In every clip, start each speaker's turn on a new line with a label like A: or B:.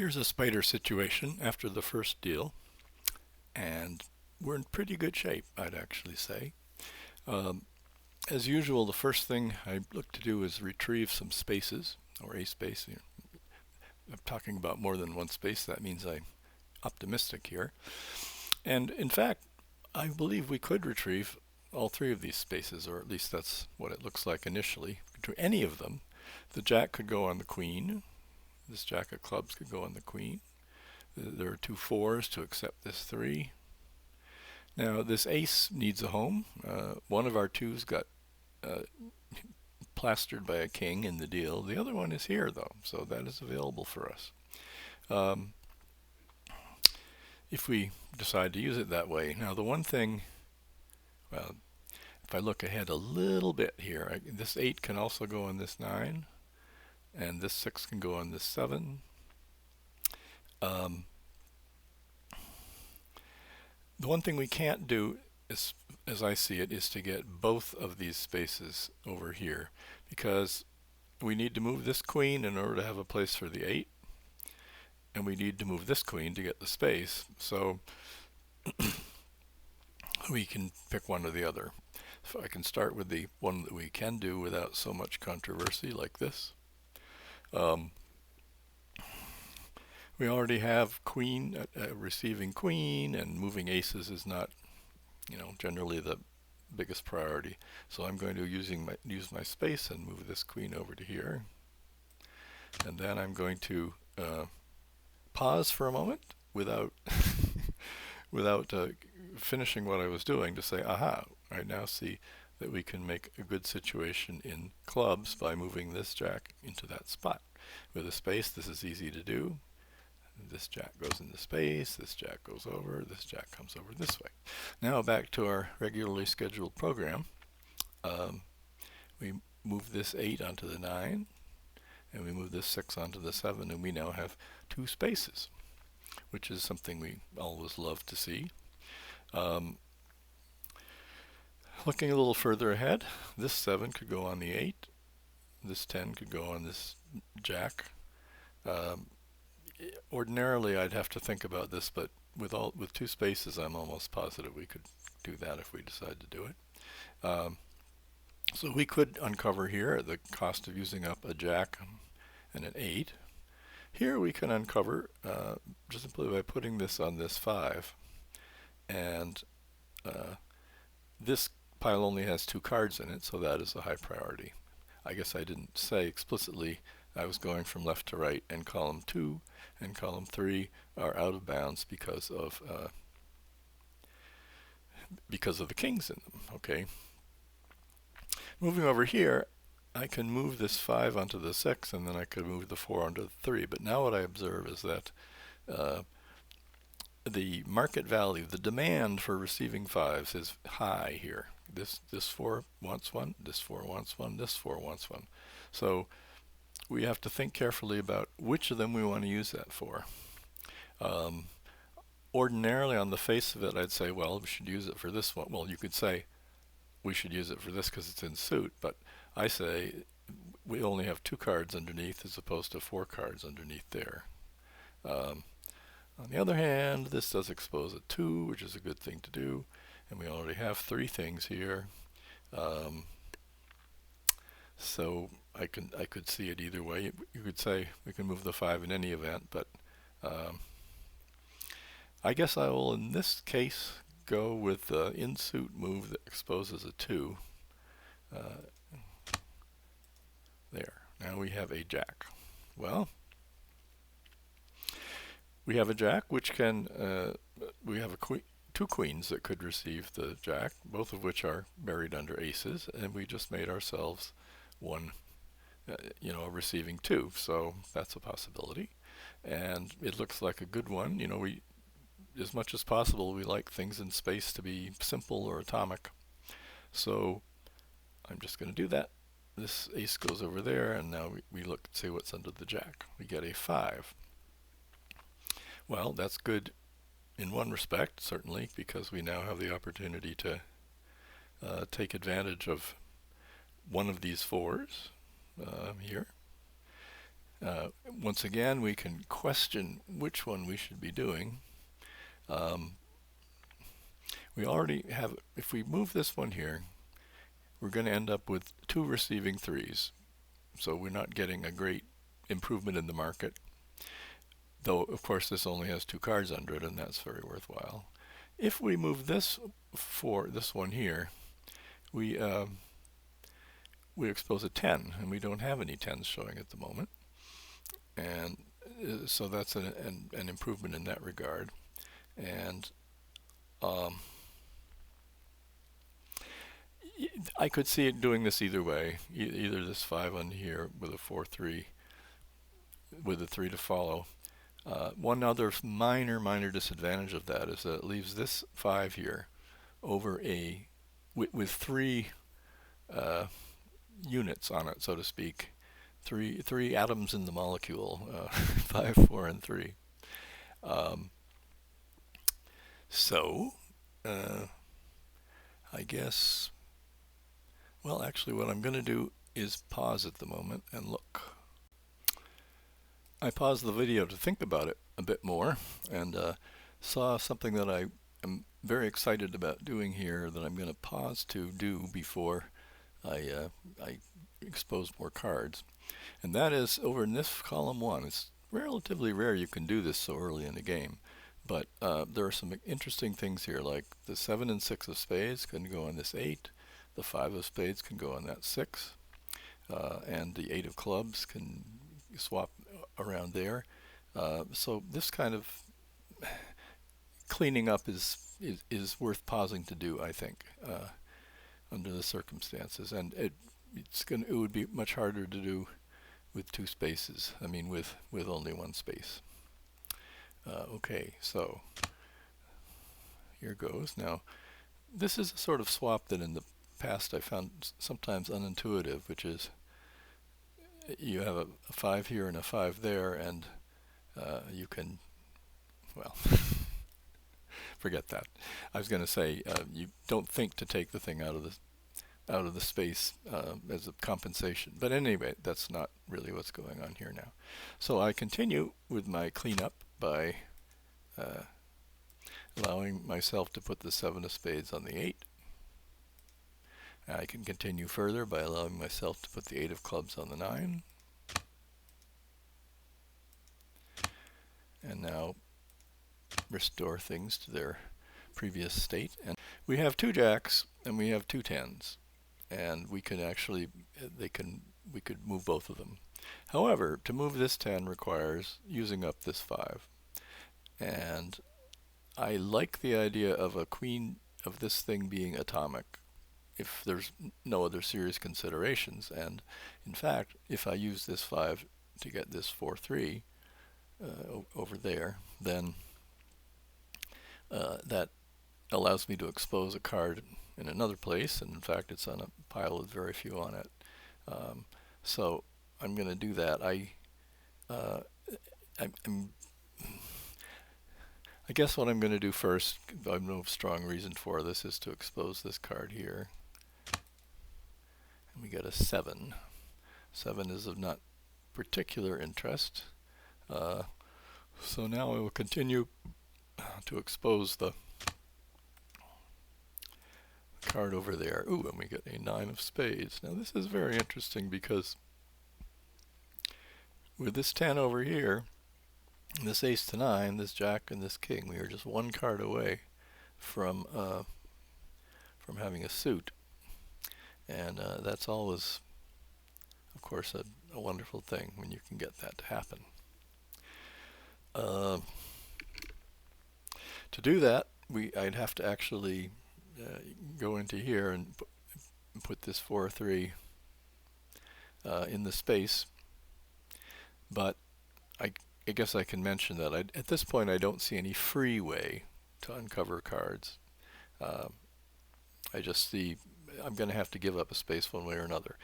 A: Here's a spider situation after the first deal, and we're in pretty good shape, I'd actually say. Um, as usual, the first thing I look to do is retrieve some spaces, or a space. I'm talking about more than one space. That means I'm optimistic here. And in fact, I believe we could retrieve all three of these spaces, or at least that's what it looks like initially. To any of them, the jack could go on the queen. This jack of clubs could go on the queen. There are two fours to accept this three. Now this ace needs a home. One of our twos got uh, plastered by a king in the deal. The other one is here though, so that is available for us. Um, if we decide to use it that way. Now the one thing, well, if I look ahead a little bit here, this 8 can also go on this 9, and this 6 can go on this 7. Um, the one thing we can't do, is, as I see it, is to get both of these spaces over here, because we need to move this queen in order to have a place for the 8, and we need to move this queen to get the space, so we can pick one or the other. So I can start with the one that we can do without so much controversy, like this. We already have queen, receiving queen, and moving aces is not, generally the biggest priority. So I'm going to use my space and move this queen over to here. And then I'm going to pause for a moment without without finishing what I was doing to say, aha, I now see that we can make a good situation in clubs by moving this jack into that spot. With a space, this is easy to do. This jack goes into space, this jack goes over, this jack comes over this way. Now back to our regularly scheduled program. We move this 8 onto the 9, and we move this 6 onto the 7, and we now have two spaces, which is something we always love to see. Looking a little further ahead, this 7 could go on the 8, this 10 could go on this jack. Ordinarily I'd have to think about this, but with two spaces I'm almost positive we could do that if we decide to do it. So we could uncover here at the cost of using up a jack and an 8. Here we can uncover just simply by putting this on this 5, and this pile only has 2 cards in it, so that is a high priority. I guess I didn't say explicitly I was going from left to right, and column 2 and column 3 are out of bounds because of the kings in them. Okay. Moving over here, I can move this 5 onto the 6, and then I could move the 4 onto the 3. But now what I observe is that the market value, the demand for receiving 5s is high here. This 4 wants one, this 4 wants one, this 4 wants one. So we have to think carefully about which of them we want to use that for. Ordinarily, on the face of it, I'd say, well, we should use it for this one. Well, you could say we should use it for this because it's in suit, but I say we only have 2 cards underneath as opposed to 4 cards underneath there. On the other hand, this does expose a 2, which is a good thing to do, and we already have 3 things here. So I could see it either way. You could say we can move the 5 in any event, but I guess I will, in this case, go with the in-suit move that exposes a 2. There. Now we have a jack. Well, we have a jack which can, we have two queens that could receive the jack, both of which are buried under aces, and we just made ourselves one, a receiving 2. So that's a possibility, and it looks like a good one. We, as much as possible, we like things in space to be simple or atomic. So I'm just going to do that. This ace goes over there, and now we look and see what's under the jack. We get a 5. Well, that's good in one respect, certainly, because we now have the opportunity to take advantage of one of these 4s here. Once again, we can question which one we should be doing. Um, we already have, if we move this one here, we're going to end up with 2 receiving 3s. So we're not getting a great improvement in the market. Though, of course, this only has 2 cards under it, and that's very worthwhile. If we move this for this one here, we expose a 10, and we don't have any 10s showing at the moment. And so that's an improvement in that regard. And I could see it doing this either way. Either this 5 on here with a 4-3 with a 3 to follow. One other minor disadvantage of that is that it leaves this 5 here over a with 3 units on it, so to speak. Three atoms in the molecule, 5, 4, and 3. So I guess, well, actually what I'm going to do is pause at the moment and look. I paused the video to think about it a bit more and saw something that I am very excited about doing here that I'm going to pause to do before I expose more cards. And that is over in this column 1. It's relatively rare you can do this so early in the game. But there are some interesting things here, like the 7 and 6 of spades can go on this 8. The 5 of spades can go on that 6. And the 8 of clubs can swap around there. So this kind of cleaning up is worth pausing to do, I think, under the circumstances. And it would be much harder to do with 2 spaces. I mean, with only 1 space. Okay, so here goes. Now, this is a sort of swap that in the past I found sometimes unintuitive, which is you have a 5 here and a 5 there, and you can, well, forget that. I was going to say you don't think to take the thing out of the space as a compensation, but anyway, that's not really what's going on here now. So I continue with my cleanup by allowing myself to put the 7 of spades on the 8. I can continue further by allowing myself to put the 8 of clubs on the 9. And now restore things to their previous state. And we have 2 jacks and we have 2 10s. And we can actually, we could move both of them. However, to move this 10 requires using up this 5. And I like the idea of a queen of this thing being atomic if there's no other serious considerations. And in fact, if I use this 5 to get this 4-3 over there, then that allows me to expose a card in another place, and in fact it's on a pile with very few on it. So I'm going to do that. I guess what I'm going to do first, I have no strong reason for this, is to expose this card here. And we get a 7. 7 is of not particular interest. So now I will continue to expose the card over there. Ooh, and we get a 9 of spades. Now this is very interesting because with this 10 over here, this ace to 9, this jack and this king, we are just 1 card away from having a suit. And that's always, of course, a wonderful thing when you can get that to happen. To do that, I'd have to actually go into here and put this 4-3 in the space. But I guess I can mention that at this point I don't see any free way to uncover cards. I just see I'm going to have to give up a space one way or another.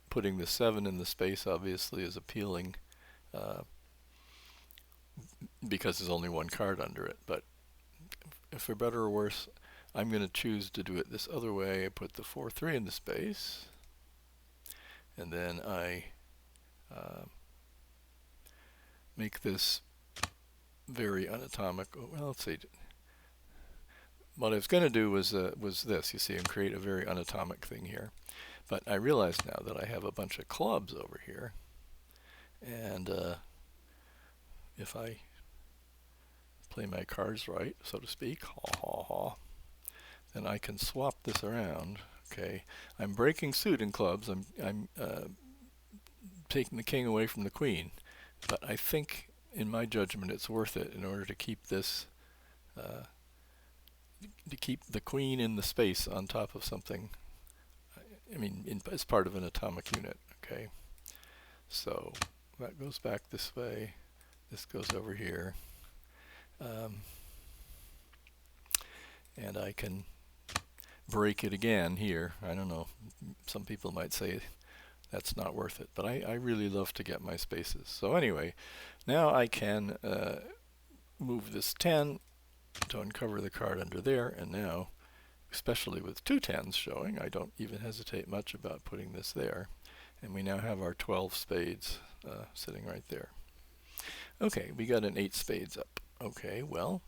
A: Putting the 7 in the space obviously is appealing because there's only 1 card under it. But if for better or worse, I'm going to choose to do it this other way. I put the 4-3 in the space, and then I make this very unatomic. Well, let's see. What I was going to do was this, you see, and create a very unatomic thing here. But I realize now that I have a bunch of clubs over here, and if I play my cards right, so to speak, then I can swap this around. Okay, I'm breaking suit in clubs. I'm taking the king away from the queen, but I think, in my judgment, it's worth it in order to keep this. To keep the queen in the space on top of something, I mean, as part of an atomic unit, okay? So that goes back this way, this goes over here, and I can break it again here. I don't know, some people might say that's not worth it, but I really love to get my spaces. So anyway, now I can move this 10 to uncover the card under there, and now, especially with two 10s showing, I don't even hesitate much about putting this there, and we now have our 12 spades sitting right there. Okay, we got an 8 spades up. Okay, well,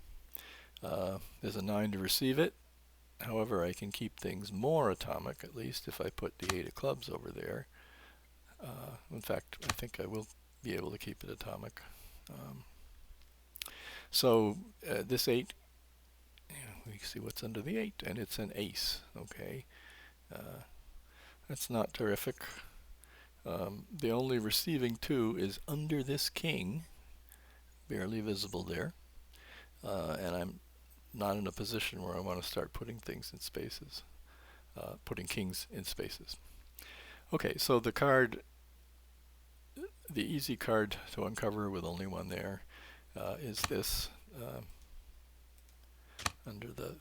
A: there's a 9 to receive it. However, I can keep things more atomic, at least, if I put the 8 of clubs over there. In fact, I think I will be able to keep it atomic. So this 8, we see what's under the 8, and it's an ace. Okay, that's not terrific. The only receiving 2 is under this king, barely visible there, and I'm not in a position where I want to start putting things in spaces, putting kings in spaces. Okay, so the card, the easy card to uncover with only one there, is this under the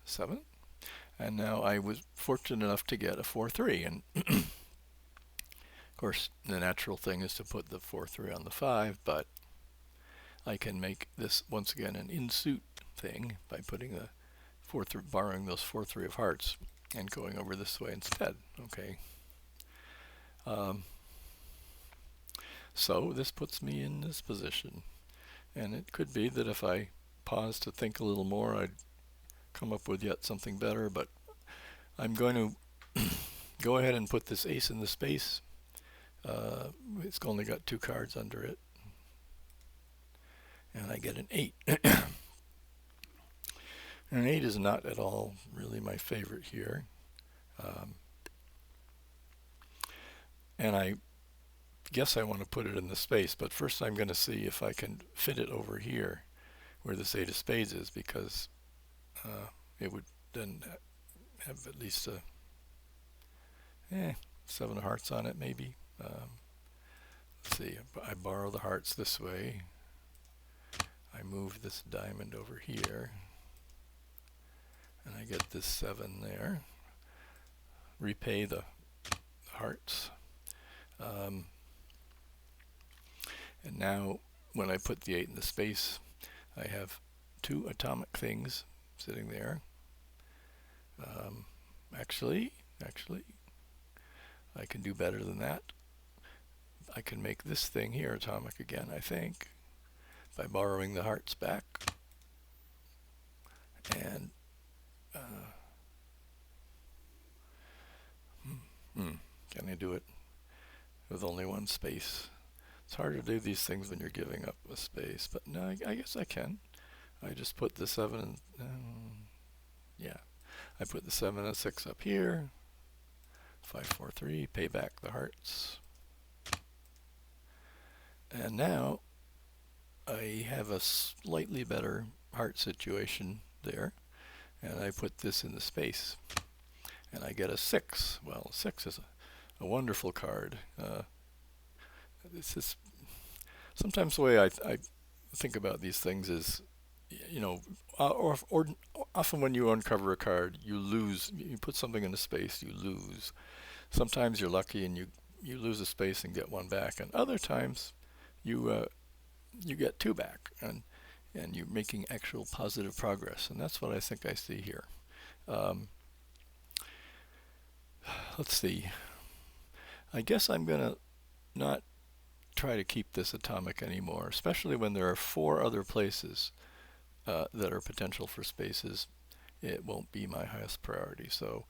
A: 7. And now I was fortunate enough to get a 4-3, and of course the natural thing is to put the 4-3 on the 5, but I can make this once again an in-suit thing by putting the 4-3, borrowing those 4-3 of hearts and going over this way instead. Okay. So this puts me in this position, and it could be that if I pause to think a little more, I'd come up with yet something better, but I'm going to go ahead and put this ace in the space. It's only got 2 cards under it, and I get an 8. An 8 is not at all really my favorite here, and I guess I want to put it in the space, but first I'm going to see if I can fit it over here where this 8 of spades is, because it would then have at least a 7 of hearts on it, maybe. Let's see, I borrow the hearts this way, I move this diamond over here, and I get this 7 there, repay the hearts. And now when I put the 8 in the space, I have 2 atomic things sitting there. Actually, I can do better than that. I can make this thing here atomic again, I think, by borrowing the hearts back. And can I do it with only one space? It's hard to do these things when you're giving up a space, but no, I guess I can. I just put the 7 and I put the 7 and 6 up here. 5, 4, 3, pay back the hearts. And now I have a slightly better heart situation there, and I put this in the space, and I get a 6. Well, 6 is a wonderful card. This is sometimes the way I think about these things is, or often when you uncover a card, you lose. You put something in a space, you lose. Sometimes you're lucky and you lose a space and get one back, and other times you get 2 back, and you're making actual positive progress, and that's what I think I see here. Let's see. I guess I'm gonna not try to keep this atomic anymore, especially when there are 4 other places that are potential for spaces. It won't be my highest priority, so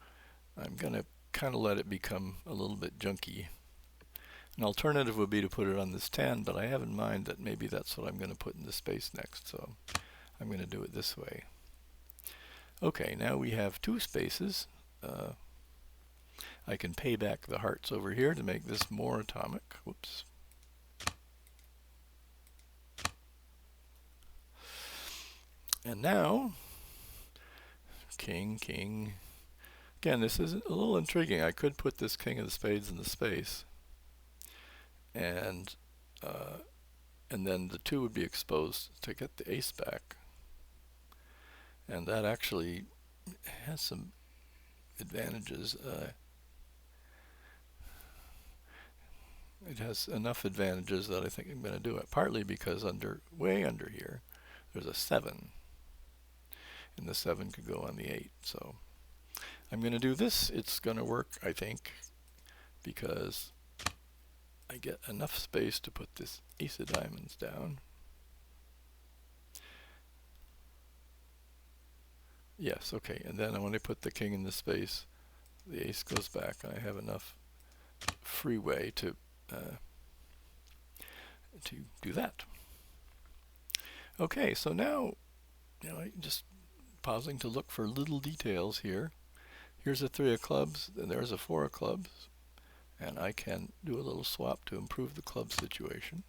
A: I'm going to kind of let it become a little bit junky. An alternative would be to put it on this 10, but I have in mind that maybe that's what I'm going to put in the space next, so I'm going to do it this way. Okay, now we have 2 spaces. I can pay back the hearts over here to make this more atomic. Whoops. And now, king, king. Again, this is a little intriguing. I could put this king of the spades in the space, and then the 2 would be exposed to get the ace back. And that actually has some advantages. It has enough advantages that I think I'm going to do it, partly because way under here, there's a 7. And the 7 could go on the 8. So I'm going to do this. It's going to work, I think, because I get enough space to put this ace of diamonds down. Yes, okay, and then when I put the king in the space, the ace goes back, and I have enough freeway to do that. Okay, so now, just pausing to look for little details here. Here's a 3 of clubs, and there's a 4 of clubs, and I can do a little swap to improve the club situation,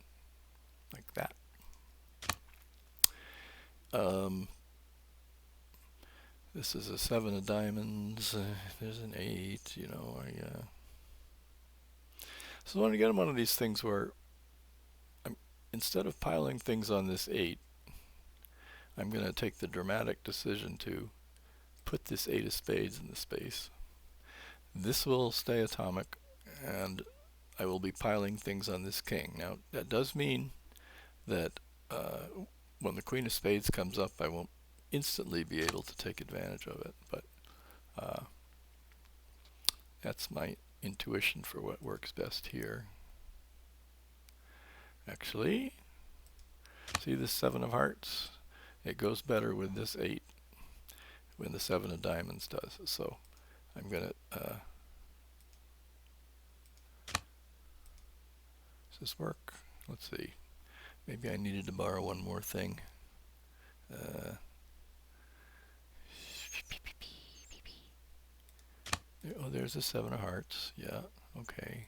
A: like that. This is a 7 of diamonds. There's an 8. So I want to get one of these things where instead of piling things on this 8, I'm going to take the dramatic decision to put this 8 of spades in the space. This will stay atomic, and I will be piling things on this king. Now, that does mean that when the queen of spades comes up, I won't instantly be able to take advantage of it, but that's my intuition for what works best here. Actually, see this 7 of hearts? It goes better with this 8 when the 7 of diamonds does. So I'm going to does this work? Let's see. Maybe I needed to borrow one more thing. Oh, there's a 7 of hearts. Yeah, okay.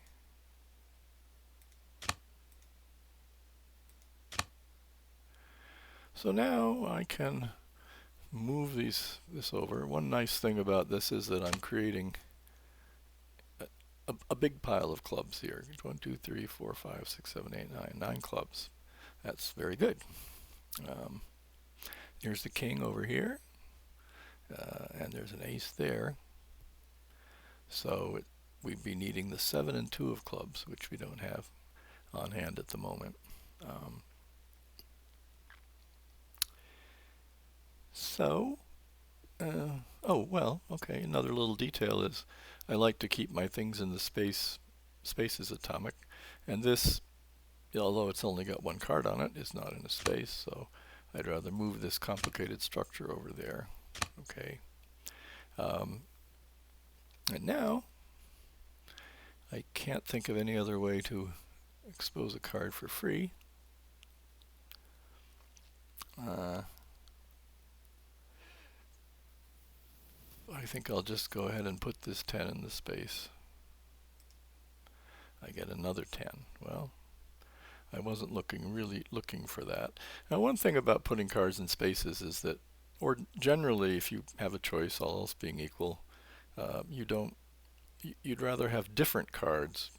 A: So now I can move this over. One nice thing about this is that I'm creating a big pile of clubs here. 1, 2, 3, 4, 5, 6, 7, 8, 9. 9 clubs. That's very good. Here's the king over here. And there's an ace there. So we'd be needing the 7 and 2 of clubs, which we don't have on hand at the moment. Oh, well, okay, another little detail is I like to keep my things in the spaces atomic. And this, although it's only got 1 card on it, is not in a space, so I'd rather move this complicated structure over there. Okay. And now, I can't think of any other way to expose a card for free. I think I'll just go ahead and put this 10 in the space. I get another 10. Well, I wasn't really looking for that. Now, one thing about putting cards in spaces is that, or generally, if you have a choice, all else being equal, you'd rather have different cards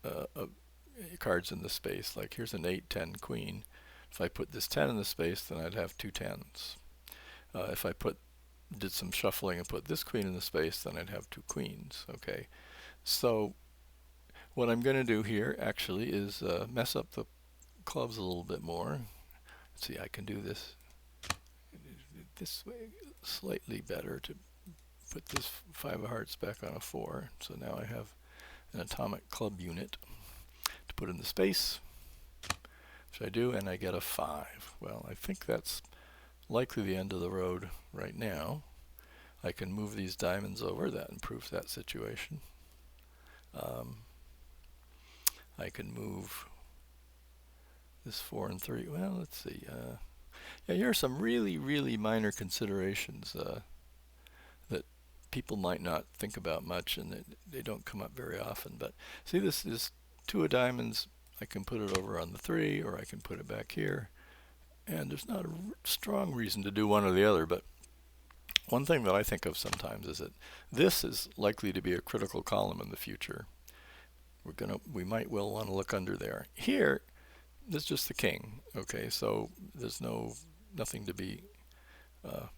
A: in the space. Like here's an 8, 10, queen. If I put this 10 in the space, then I'd have 2 10s. If I did some shuffling and put this queen in the space, then I'd have 2 queens. Okay, so what I'm going to do here actually is mess up the clubs a little bit more. Let's see, I can do this way slightly better to put this 5 of hearts back on a 4. So now I have an atomic club unit. To put in the space, which I do, and I get a 5. Well, I think that's likely the end of the road right now. I can move these diamonds over. That improves that situation. I can move this 4 and 3. Well, let's see. Yeah, here are some really, really minor considerations that people might not think about much, and they don't come up very often. But see, this is 2 of diamonds. I can put it over on the 3, or I can put it back here. And there's not a strong reason to do one or the other, but one thing that I think of sometimes is that this is likely to be a critical column in the future. We might well want to look under there. Here, this is just the king. Okay, so there's nothing to be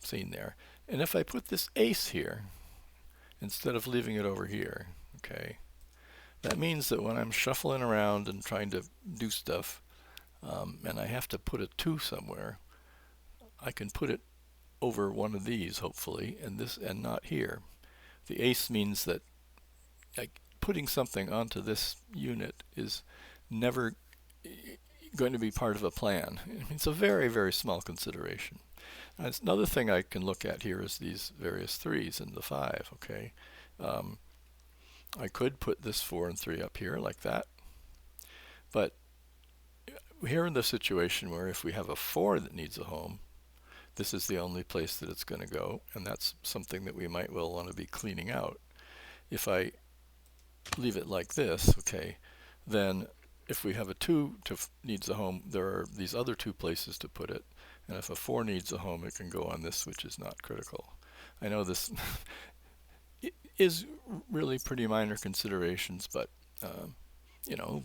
A: seen there. And if I put this ace here instead of leaving it over here, okay, that means that when I'm shuffling around and trying to do stuff, and I have to put a 2 somewhere, I can put it over one of these, hopefully, and not here. The ace means that putting something onto this unit is never going to be part of a plan. It's a very, very small consideration. Another thing I can look at here is these various 3s and the 5, okay? I could put this 4 and 3 up here like that, but here in the situation where if we have a 4 that needs a home, this is the only place that it's going to go, and that's something that we might well want to be cleaning out. If I leave it like this, okay, then if we have a 2 needs a home, there are these other 2 places to put it, and if a 4 needs a home, it can go on this, which is not critical. I know this is really pretty minor considerations, but you know,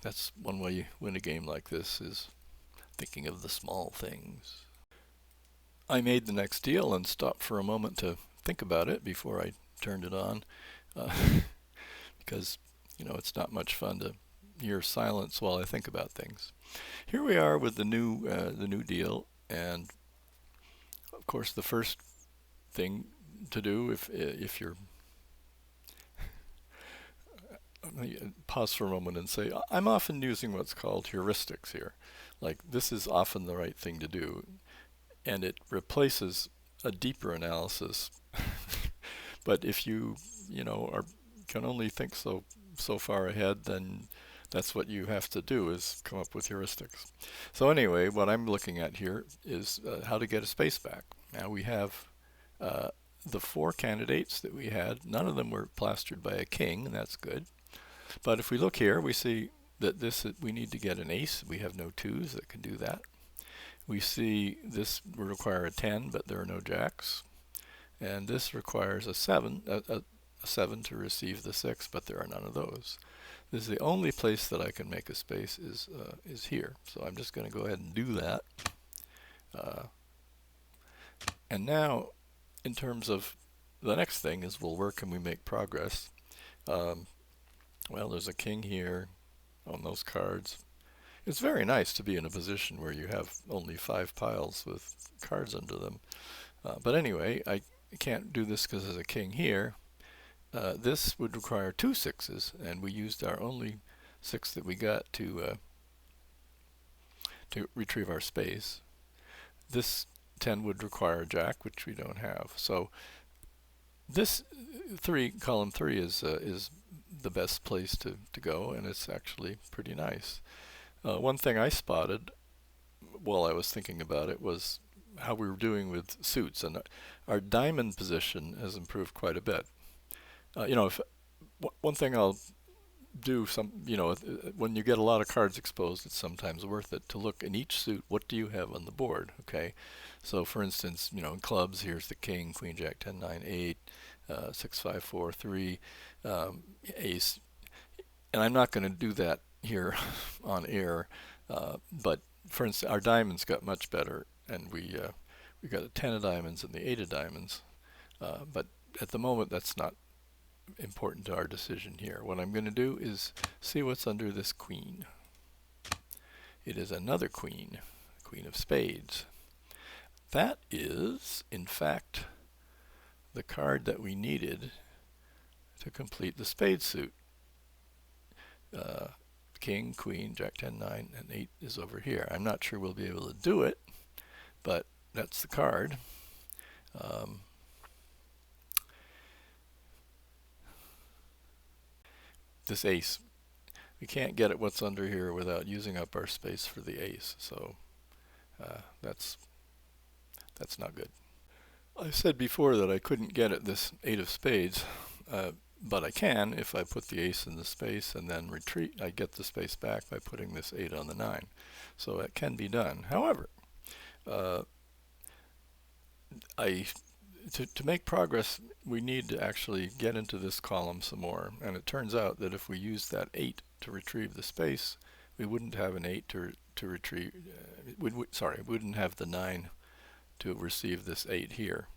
A: that's one way you win a game like this, is thinking of the small things. I made the next deal and stopped for a moment to think about it before I turned it on, because it's not much fun to hear silence while I think about things. Here we are with the new deal, and of course the first thing to do if you're let me pause for a moment and say I'm often using what's called heuristics here. Like, this is often the right thing to do, and it replaces a deeper analysis. But if you can only think so far ahead, then that's what you have to do, is come up with heuristics. So anyway, what I'm looking at here is how to get a space back. Now we have the 4 candidates that we had. None of them were plastered by a king, and that's good. But if we look here, we see that we need to get an ace. We have no 2s that can do that. We see this will require a 10, but there are no jacks. And this requires a 7 to receive the 6, but there are none of those. This is the only place that I can make a space is here. So I'm just going to go ahead and do that. And now, in terms of the next thing is, well, where can we make progress? Well, there's a king here on those cards. It's very nice to be in a position where you have only 5 piles with cards under them. But anyway, I can't do this because there's a king here. This would require 2 6s, and we used our only 6 that we got to retrieve our space. This 10 would require a jack, which we don't have. So this column 3 is the best place to go, and it's actually pretty nice. One thing I spotted while I was thinking about it was how we were doing with suits, and our diamond position has improved quite a bit. One thing I'll do, when you get a lot of cards exposed, it's sometimes worth it to look in each suit, what do you have on the board, okay? So for instance, in clubs, here's the king, queen, jack, 10, 9, 8, 6, 5, 4, 3, ace. And I'm not going to do that here on air, but for instance, our diamonds got much better, and we got a 10 of diamonds and the 8 of diamonds, but at the moment that's not important to our decision here. What I'm going to do is see what's under this queen. It is another queen, queen of spades. That is, in fact, the card that we needed to complete the spade suit. king, queen, jack 10, 9, and 8 is over here. I'm not sure we'll be able to do it, but that's the card. This ace, we can't get at what's under here without using up our space for the ace, so that's not good. I said before that I couldn't get at this 8 of spades, but I can if I put the ace in the space and then retreat. I get the space back by putting this 8 on the 9. So it can be done. However, to make progress, we need to actually get into this column some more. And it turns out that if we use that 8 to retrieve the space, we wouldn't have an 8 to retrieve, we wouldn't have the 9 to receive this 8 here.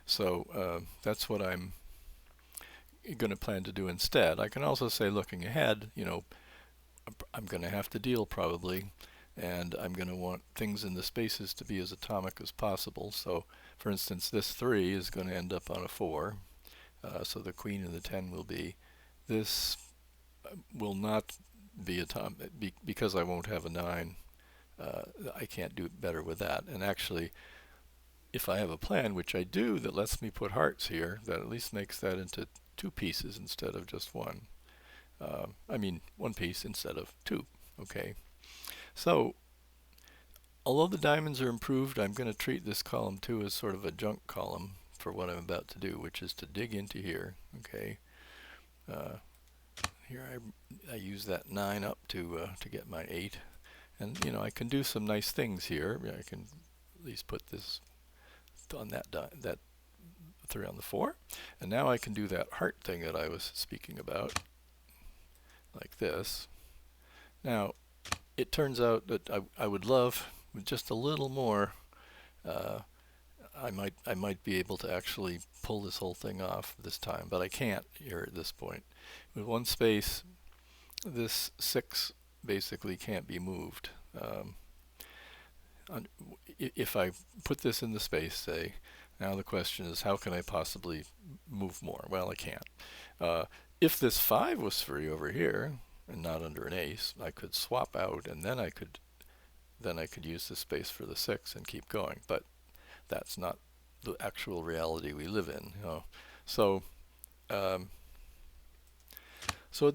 A: So that's what I'm going to plan to do instead. I can also say, looking ahead, you know, I'm going to have to deal probably, and I'm going to want things in the spaces to be as atomic as possible. So for instance, this 3 is going to end up on a 4, so the queen and the 10 will be. This will not be atomic because I won't have a 9. I can't do better with that. And actually, if I have a plan, which I do, that lets me put hearts here, that at least makes that into 2 pieces instead of just 1. I mean, 1 piece instead of 2. Okay. So, although the diamonds are improved, I'm going to treat this column 2 as sort of a junk column for what I'm about to do, which is to dig into here. Okay. Here I use that 9 up to get my 8, and you know I can do some nice things here. I can at least put this on that 3 on the 4, and now I can do that heart thing that I was speaking about, like this. Now, it turns out that I would love with just a little more. I might be able to actually pull this whole thing off this time, but I can't here at this point. With 1 space, this 6 basically can't be moved. If I put this in the space, say, now the question is, how can I possibly move more? Well, I can't. If this 5 was free over here and not under an ace, I could swap out, and then I could use the space for the 6 and keep going. But that's not the actual reality we live in. You know? So at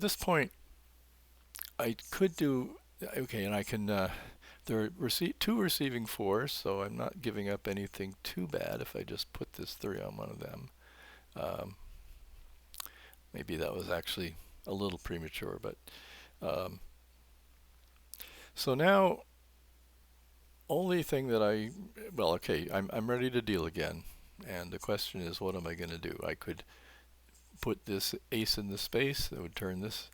A: this point, I could do okay, and I can. There are 2 receiving 4s, so I'm not giving up anything too bad if I just put this 3 on one of them. Maybe that was actually a little premature, but so now only thing that I'm ready to deal again, and the question is, what am I going to do? I could put this ace in the space. That would turn this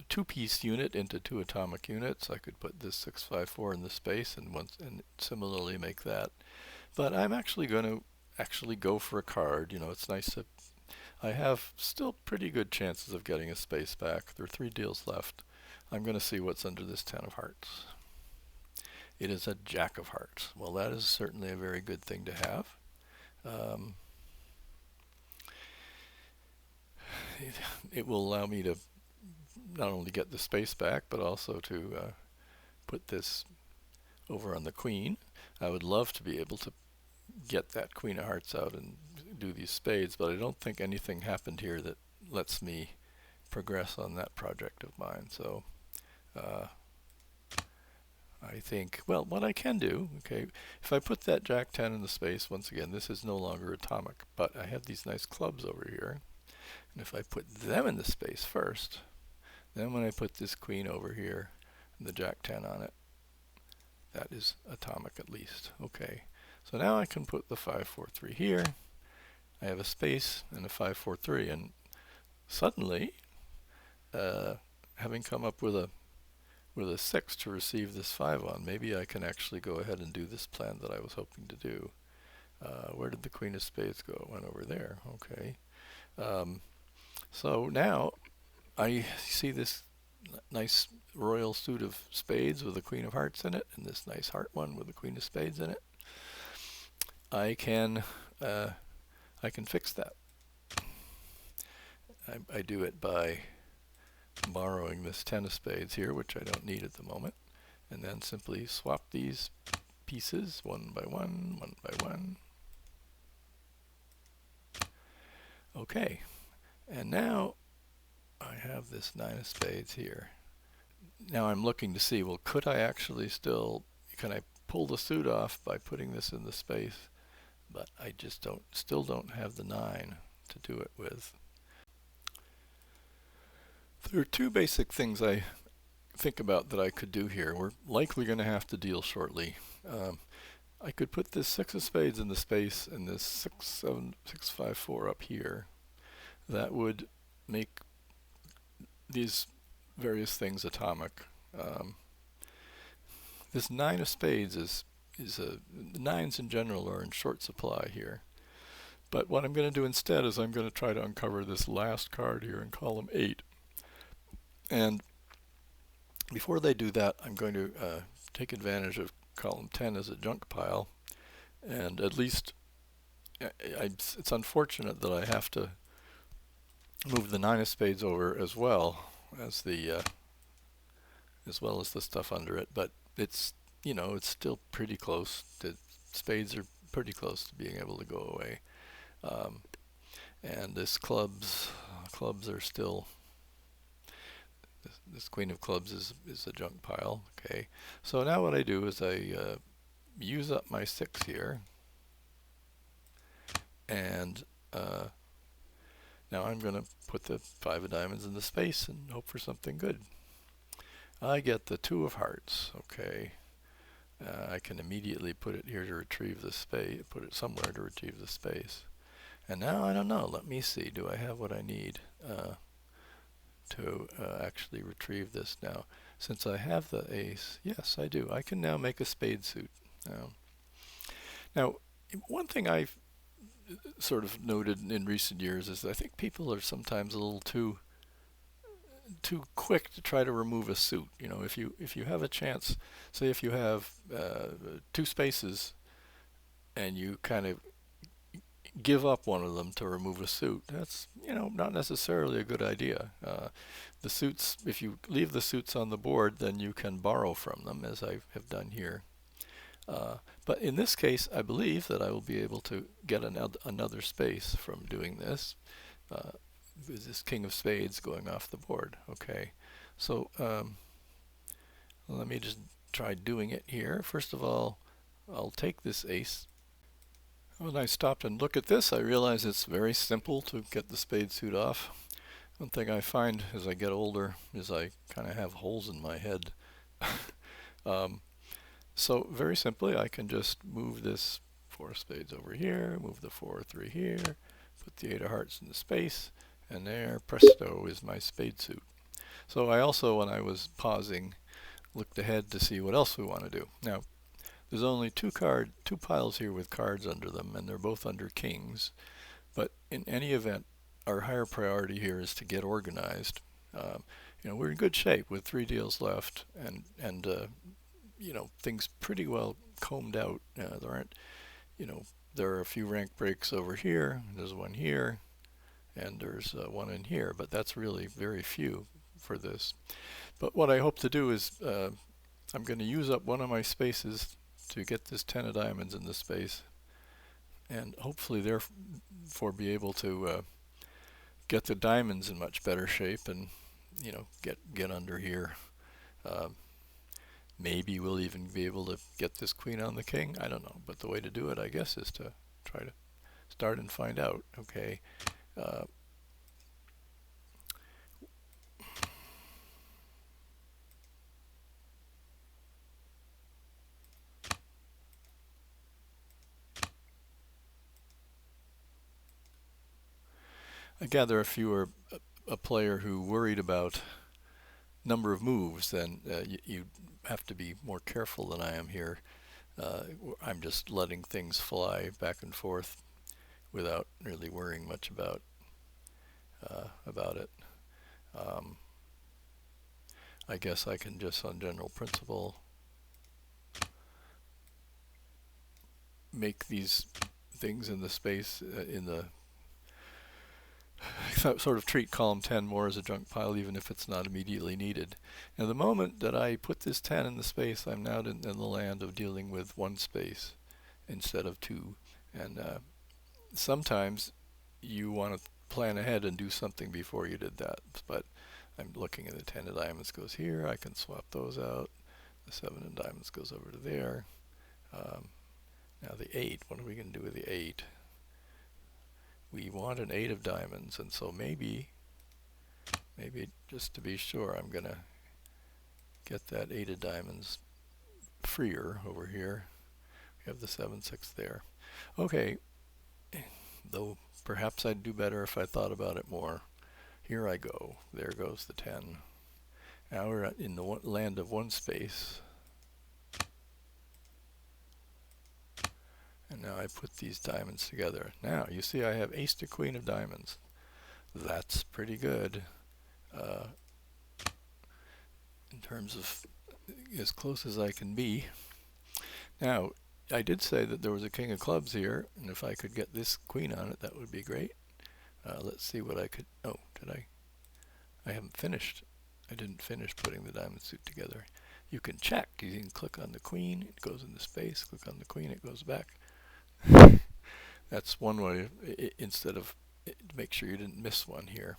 A: 2-piece unit into 2 atomic units. I could put this 654 in the space and similarly make that. But I'm actually going to go for a card. You know, it's nice to. I have still pretty good chances of getting a space back. There are 3 deals left. I'm going to see what's under this 10 of hearts. It is a jack of hearts. Well, that is certainly a very good thing to have. It will allow me to not only get the space back, but also to put this over on the queen. I would love to be able to get that queen of hearts out and do these spades, but I don't think anything happened here that lets me progress on that project of mine. So I think, well, what I can do, okay, if I put that jack 10 in the space, once again, this is no longer atomic, but I have these nice clubs over here, and if I put them in the space first, then when I put this queen over here and the jack 10 on it, that is atomic at least. Okay, so now I can put the 543 here. I have a space and a 543, and suddenly, having come up with a 6 to receive this 5 on, maybe I can actually go ahead and do this plan that I was hoping to do. Where did the queen of spades go? It went over there. Okay. So now I see this nice royal suit of spades with a queen of hearts in it, and this nice heart one with a queen of spades in it. I can fix that. I do it by borrowing this 10 of spades here, which I don't need at the moment, and then simply swap these pieces one by one, one by one. Okay, and now I have this 9 of spades here. Now I'm looking to see, well, could I actually can I pull the suit off by putting this in the space? But I just still don't have the 9 to do it with. There are two basic things I think about that I could do here. We're likely going to have to deal shortly. I could put this 6 of spades in the space and this 6, 7, 6, 5, 4 up here. That would make these various things atomic. This 9 of spades the nines in general are in short supply here. But what I'm going to do instead is I'm going to try to uncover this last card here in column 8. And before they do that, I'm going to take advantage of column 10 as a junk pile. And at least it's unfortunate that I have to move the 9 of spades over as well as the stuff under it. But it's still pretty close. The spades are pretty close to being able to go away. And this clubs are still. This queen of clubs is a junk pile. Okay, so now what I do is I use up my 6 here, and now I'm going to put the 5 of diamonds in the space and hope for something good. I get the 2 of hearts. Okay, I can immediately put it here to retrieve the space. Put it somewhere to retrieve the space. And now I don't know. Let me see. Do I have what I need to actually retrieve this now? Since I have the ace, yes, I do. I can now make a spade suit. Now, one thing I've sort of noted in recent years is that I think people are sometimes a little too quick to try to remove a suit. If you have a chance, say if you have 2 spaces and you kind of give up one of them to remove a suit, that's not necessarily a good idea. The suits, if you leave the suits on the board, then you can borrow from them, as I have done here. But in this case, I believe that I will be able to get another space from doing this. With this king of spades going off the board. Okay, so let me just try doing it here. First of all, I'll take this ace. When I stopped and look at this, I realize it's very simple to get the spade suit off. One thing I find as I get older is I kind of have holes in my head. So very simply, I can just move this 4 of spades over here, move the 4 of 3 here, put the 8 of hearts in the space, and there, presto, is my spade suit. So I also, when I was pausing, looked ahead to see what else we want to do. Now, there's only two piles here with cards under them, and they're both under kings. But in any event, our higher priority here is to get organized. We're in good shape with 3 deals left, and things pretty well combed out. There are a few rank breaks over here. There's one here. And there's one in here, but that's really very few for this. But what I hope to do is I'm going to use up one of my spaces to get this 10 of diamonds in the space, and hopefully therefore be able to get the diamonds in much better shape and get under here. Maybe we'll even be able to get this queen on the king. I don't know, but the way to do it, I guess, is to try to start and find out. Okay. I gather if you were a player who worried about number of moves, then you have to be more careful than I am here. I'm just letting things fly back and forth without really worrying much about it. I guess I can just, on general principle, make these things in the space sort of treat column 10 more as a junk pile, even if it's not immediately needed. Now, the moment that I put this 10 in the space, I'm now in the land of dealing with one space instead of two. And sometimes you want to plan ahead and do something before you did that. But I'm looking at the 10 of diamonds goes here. I can swap those out. The 7 of diamonds goes over to there. Now the 8, what are we going to do with the 8? We want an 8 of diamonds, and so maybe just to be sure, I'm going to get that 8 of diamonds freer over here. We have the 7, 6 there. Okay, though perhaps I'd do better if I thought about it more. Here I go. There goes the 10. Now we're in the land of one space. And now I put these diamonds together. Now, you see I have ace to queen of diamonds. That's pretty good. In terms of as close as I can be. Now, I did say that there was a king of clubs here, and if I could get this queen on it, that would be great. Let's see what I could... Oh, did I? I haven't finished. I didn't finish putting the diamond suit together. You can check. You can click on the queen, it goes into space. Click on the queen, it goes back. That's one way, instead of make sure you didn't miss one here.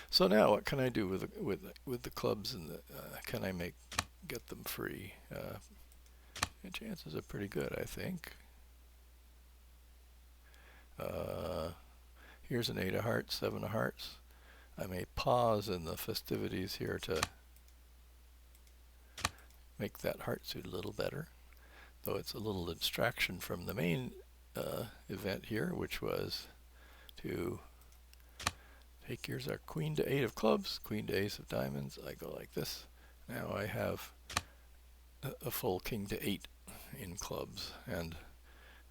A: So now, what can I do with the clubs and the? Can I get them free? The chances are pretty good, I think. Here's an 8 of hearts, 7 of hearts. I may pause in the festivities here to make that heart suit a little better, though it's a little distraction from the main event here, which was to take, here's our queen to 8 of clubs, queen to ace of diamonds. I go like this. Now I have a full king to 8 in clubs, and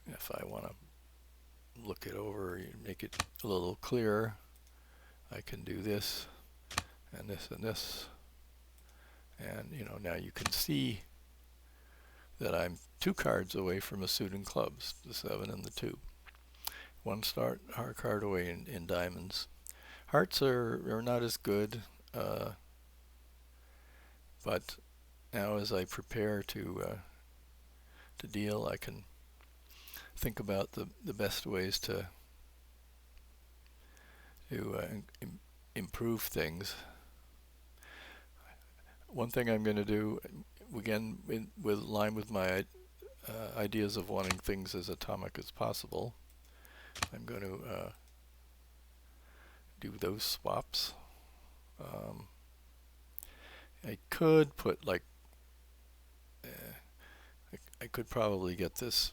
A: if I want to look it over, make it a little clearer, I can do this and this and this, and now you can see that I'm 2 cards away from a suit in clubs, the 7 and the 2. 1 hard card away in diamonds. Hearts are not as good, but now as I prepare to deal, I can think about the best ways to improve things. One thing I'm going to do, again, with line with my ideas of wanting things as atomic as possible, I'm going to do those swaps. I could put like, I could probably get this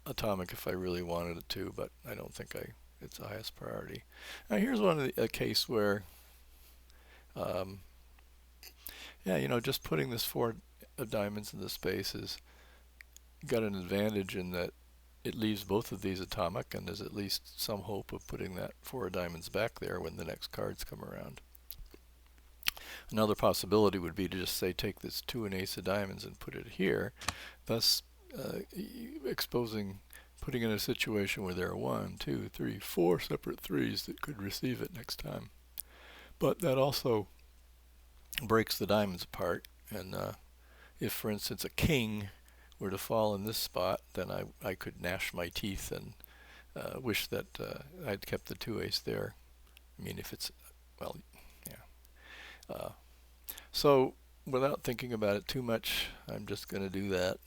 A: atomic if I really wanted it to, but I don't think it's the highest priority. Now here's a case where, yeah, just putting this 4 of diamonds in the space has got an advantage in that it leaves both of these atomic, and there's at least some hope of putting that 4 of diamonds back there when the next cards come around. Another possibility would be to just say take this 2 and ace of diamonds and put it here, thus putting in a situation where there are 1, 2, 3, 4 separate 3s that could receive it next time. But that also breaks the diamonds apart, and if, for instance, a king were to fall in this spot, then I could gnash my teeth and wish that I'd kept the 2 ace there. I mean, if it's, well, yeah. So without thinking about it too much, I'm just going to do that.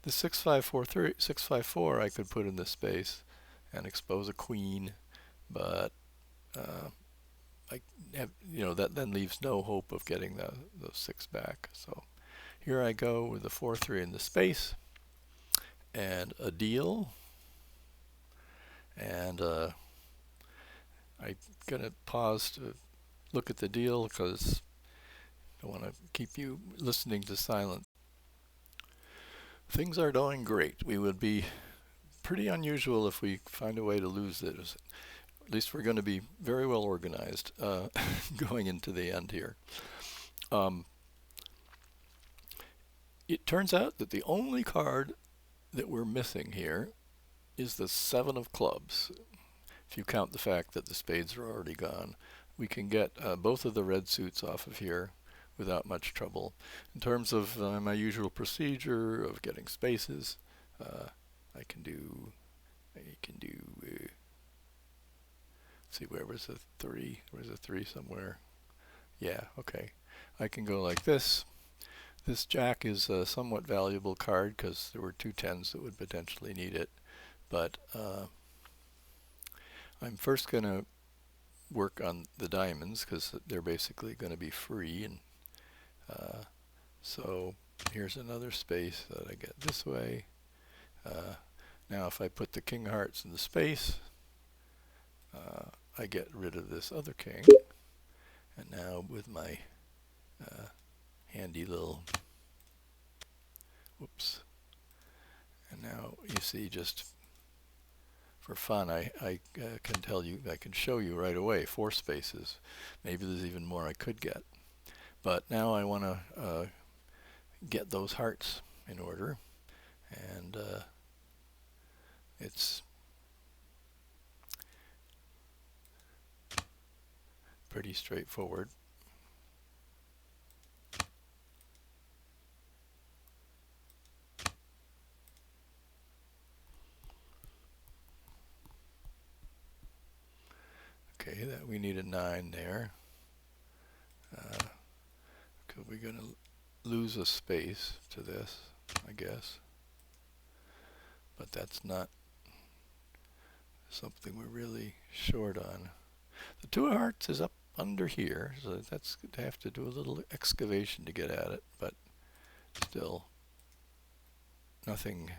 A: The 654 I could put in this space and expose a queen, but I have, that then leaves no hope of getting those 6 back. So here I go with the 4-3 in the space and a deal, and I'm gonna pause to look at the deal because I want to keep you listening to silence. Things are going great. We would be pretty unusual if we find a way to lose this. At least we're going to be very well organized going into the end here. It turns out that the only card that we're missing here is the 7 of clubs. if you count the fact that the spades are already gone, we can get both of the red suits off of here without much trouble. In terms of my usual procedure of getting spaces, I can do, see, where was the 3? Where's the 3 somewhere? Yeah, okay. I can go like this. This jack is a somewhat valuable card because there were 2 10s that would potentially need it. But I'm first going to work on the diamonds because they're basically going to be free. And so here's another space that I get this way. Now if I put the king of hearts in the space, I get rid of this other king. And now with my handy little, whoops. And now you see, just for fun, I can tell you, I can show you right away 4 spaces. Maybe there's even more I could get. But now I want to get those hearts in order. And it's pretty straightforward. Okay, that we need a 9 there. We're going to lose a space to this, I guess. But that's not something we're really short on. The 2 of hearts is up under here, so that's going to have to do a little excavation to get at it, but still nothing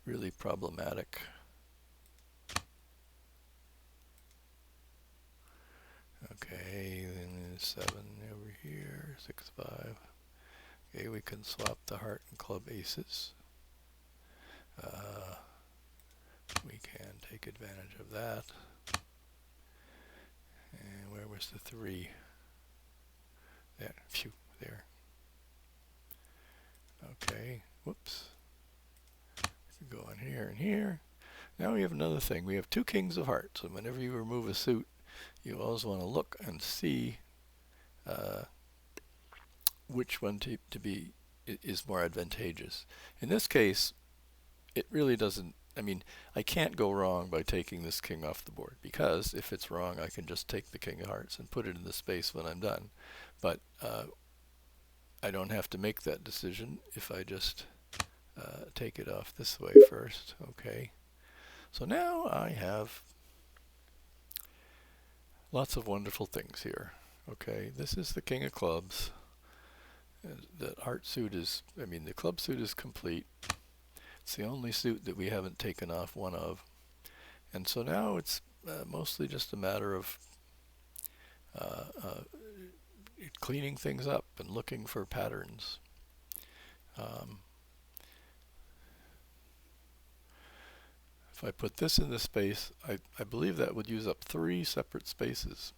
A: really problematic. Okay, then 7 over here, 6 5. Okay, we can swap the heart and club aces. We can take advantage of that. And where was the 3? There, phew, there. Okay, whoops. We can go on here and here. Now we have another thing. We have 2 kings of hearts, and whenever you remove a suit, you always want to look and see which one to be is more advantageous. In this case, it really doesn't, I mean, I can't go wrong by taking this king off the board, because if it's wrong, I can just take the king of hearts and put it in the space when I'm done. But I don't have to make that decision if I just take it off this way first. Okay. So now I have lots of wonderful things here. Okay, this is the king of clubs. The heart suit is, I mean, the club suit is complete. It's the only suit that we haven't taken off one of. And so now it's mostly just a matter of cleaning things up and looking for patterns. If I put this in the space, I believe that would use up 3 separate spaces.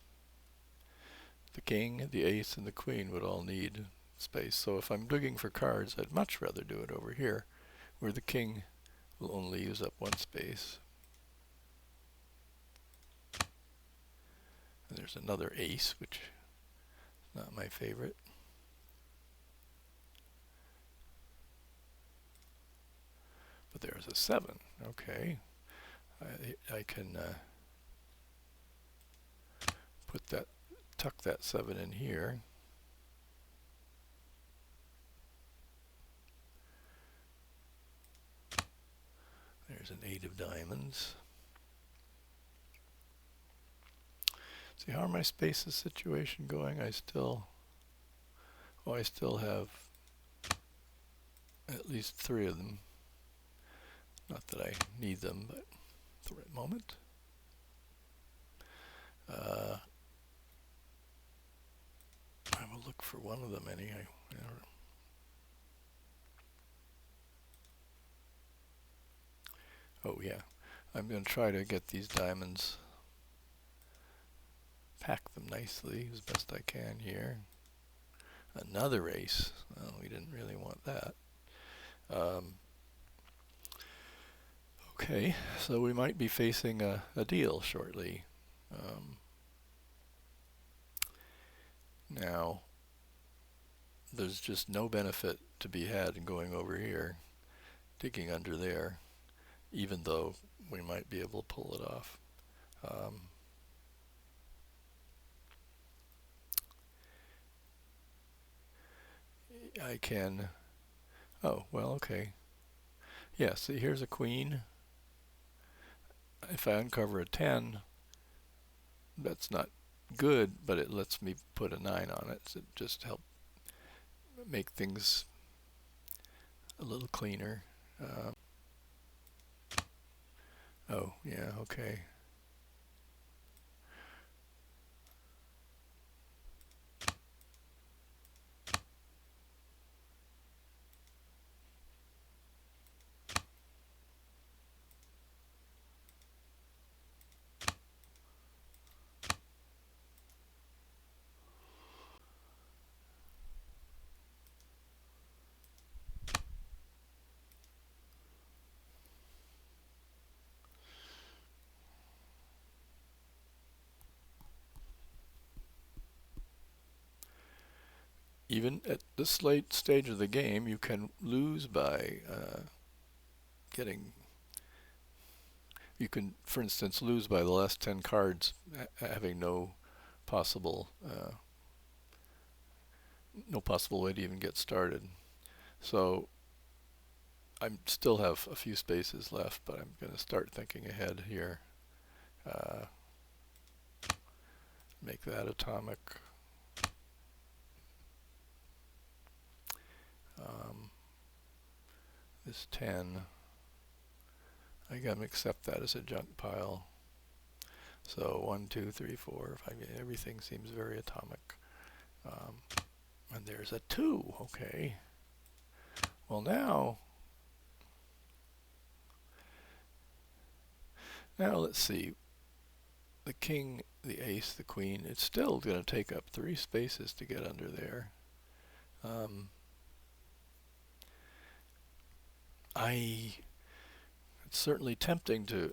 A: The king, the ace, and the queen would all need space. So if I'm looking for cards, I'd much rather do it over here, where the king will only use up 1 space. And there's another ace, which is not my favorite. But there's a 7. Okay. I can tuck that 7 in here. There's an 8 of diamonds. See, how are my spaces situation going? I still have at least 3 of them. Not that I need them, but at the right moment. I will look for one of them anyway. Oh yeah, I'm going to try to get these diamonds, pack them nicely as best I can here. Another ace. Oh, we didn't really want that. Okay, so we might be facing a deal shortly. Um, Now, there's just no benefit to be had in going over here, digging under there, even though we might be able to pull it off. Um, I can, oh, well, okay. Yeah, see, here's a queen. If I uncover a 10, that's not good, but it lets me put a 9 on it. So it just help make things a little cleaner. Oh, yeah, okay. Even at this late stage of the game, you can lose by getting. You can, for instance, lose by the last 10 cards, having possible, uh, no possible way to even get started. So I still have a few spaces left, but I'm going to start thinking ahead here. Uh, make that atomic. This 10, I gotta accept that as a junk pile. So 1, 2, 3, 4, 5, everything seems very atomic. And there's a 2, okay. Well now let's see. The king, the ace, the queen, it's still going to take up 3 spaces to get under there. It's certainly tempting to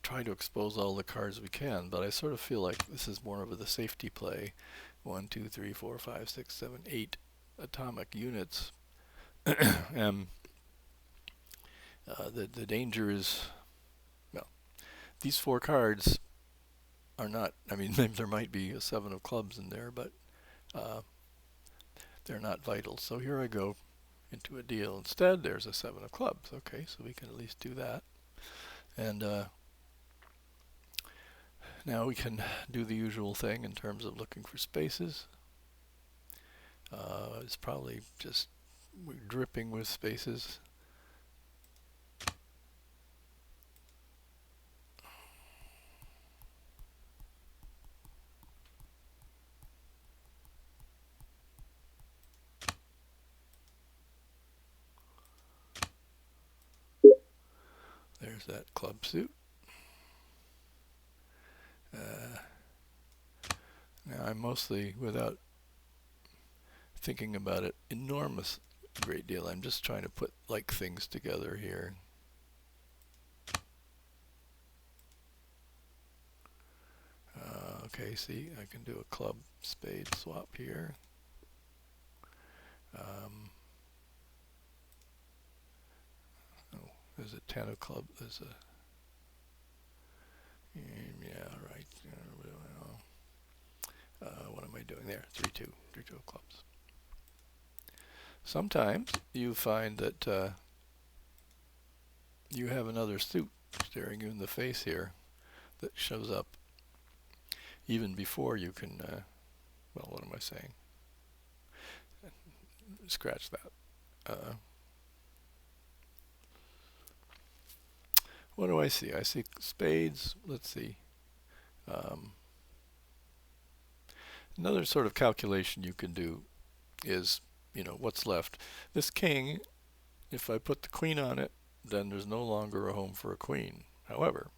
A: try to expose all the cards we can, but I sort of feel like this is more of the safety play. 1, 2, 3, 4, 5, 6, 7, 8 atomic units. And the danger is, well, these 4 cards are not, I mean, there might be a 7 of clubs in there, but they're not vital. So here I go into a deal. Instead, there's a 7 of clubs. Okay, so we can at least do that. And now we can do the usual thing in terms of looking for spaces. It's probably just dripping with spaces. There's that club suit. Now I'm mostly, without thinking about it enormous great deal, I'm just trying to put like things together here. Okay, see, I can do a club spade swap here. Oh, there's a 10 of club. There's a, yeah, right. What am I doing there? 3, 2, 3, 2 of clubs. Sometimes you find that you have another suit staring you in the face here that shows up even before you can, well, what am I saying? Scratch that. What do I see? I see spades. Let's see. Another sort of calculation you can do is, what's left. This king, if I put the queen on it, then there's no longer a home for a queen. However,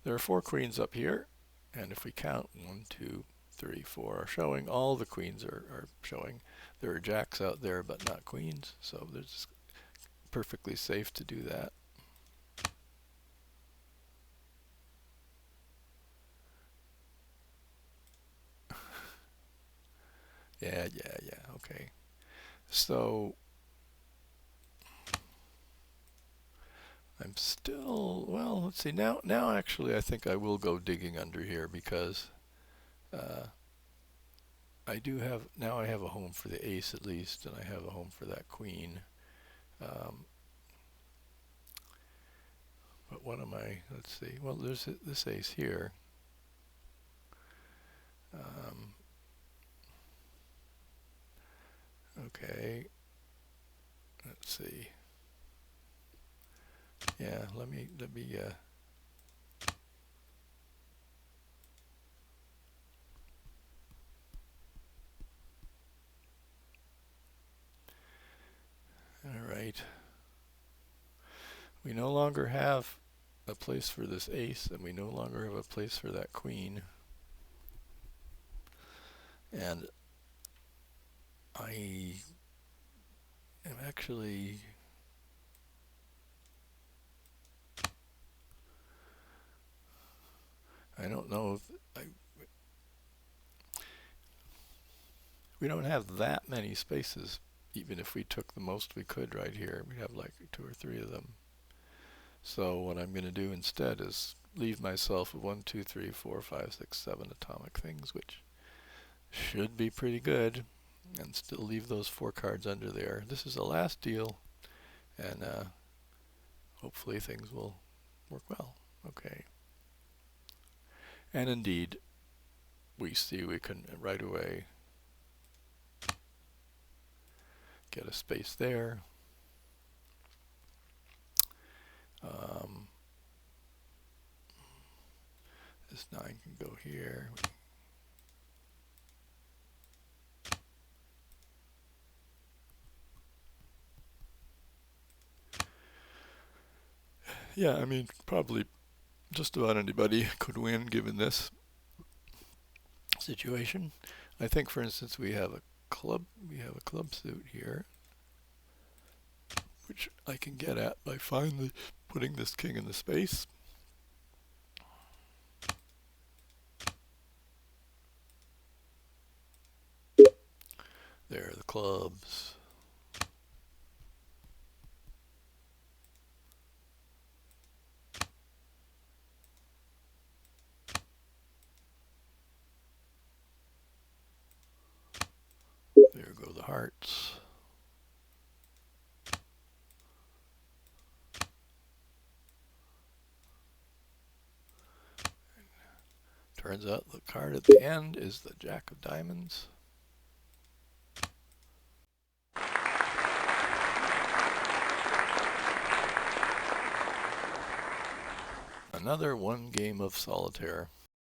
A: there are 4 queens up here, and if we count 1, 2, 3, 4 are showing. All the queens are showing. There are jacks out there, but not queens, so it's perfectly safe to do that. Yeah, okay. So I'm still, well, let's see. Now actually I think I will go digging under here because I do have, now I have a home for the ace at least, and I have a home for that queen. But what am I, let's see. Well, there's this ace here. Okay. Let's see. Yeah, let me all right. We no longer have a place for this ace, and we no longer have a place for that queen. And I am actually, I don't know if we don't have that many spaces. Even if we took the most we could right here, we have like 2 or 3 of them. So what I'm going to do instead is leave myself 1, 2, 3, 4, 5, 6, 7 atomic things, which should be pretty good, and still leave those 4 cards under there. This is the last deal, and hopefully things will work well. Okay. And indeed, we see we can right away get a space there. This 9 can go here. Yeah, I mean, probably just about anybody could win given this situation. I think, for instance, we have a club suit here, which I can get at by finally putting this king in the space. There are the clubs. There go the hearts. Turns out the card at the end is the Jack of Diamonds. Another one game of solitaire.